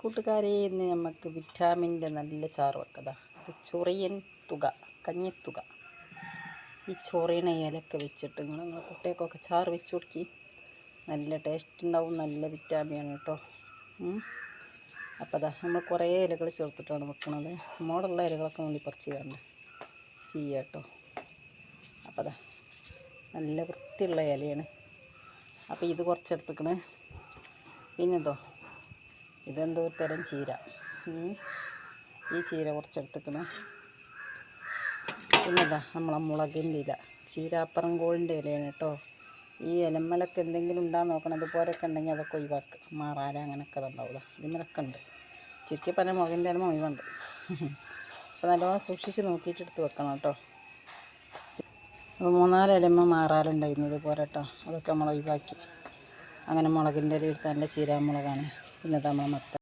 കൂട്ടുകാരെ, ഇന്ന് നമുക്ക് വിറ്റാമിൻ്റെ നല്ല ചാറ് വെക്കതാ. ഇത് ചൊറിയൻ തുക, കഞ്ഞിത്തുക. ഈ ചൊറിയണ ഇലയൊക്കെ വെച്ചിട്ട് നിങ്ങൾ കുട്ടികൾക്കൊക്കെ ചാറ് വെച്ച് കൊടുക്കി. നല്ല ടേസ്റ്റ് ഉണ്ടാവും, നല്ല വിറ്റാമിനാണ് കേട്ടോ. അപ്പോൾ അതാ നമ്മൾ കുറേ ഇലകൾ ചേർത്തിട്ടാണ് വെക്കണത്. മോടുള്ള ഇലകളൊക്കെ വേണ്ടി പറിച്ച് കണ്ട് ചെയ്യുക കേട്ടോ. അപ്പോൾ അതാ നല്ല വൃത്തിയുള്ള ഇലയാണ്. അപ്പോൾ ഇത് കുറച്ചെടുത്തിക്കണേ. പിന്നെന്തോ ഇതെന്തോ തരം ചീര, ഈ ചീര കുറച്ചെടുത്തിക്കണം. പിന്നെതാ നമ്മളെ മുളകിൻ്റെ ഇല, ചീരാപ്പറങ്കോളിൻ്റെ ഇലയാണ് കേട്ടോ. ഈ ഇലമ്മലൊക്കെ എന്തെങ്കിലും ഉണ്ടാകാൻ നോക്കണം. അതുപോലെയൊക്കെ ഉണ്ടെങ്കിൽ അതൊക്കെ ഒഴിവാക്കുക. മാറാല അങ്ങനെയൊക്കെ ഉണ്ടാവില്ല. ഇതിന്മേലൊക്കെ ഉണ്ട്. ചുരുക്കി പറഞ്ഞാൽ മുളകിൻ്റെ ഇല ഒഴിവുണ്ട്. അപ്പോൾ നല്ലോണം സൂക്ഷിച്ച് നോക്കിയിട്ട് എടുത്ത് വെക്കണം കേട്ടോ. അപ്പോൾ 3-4 ഇലമ്മ മാറാലുണ്ടായിരുന്നത് പോലെ കേട്ടോ. അതൊക്കെ നമ്മൾ ഒഴിവാക്കി. അങ്ങനെ മുളകിൻ്റെ ഇല എടുത്ത് നല്ല ചീരാമുളകാണ്. പിന്നെ നമ്മളെ മത്ത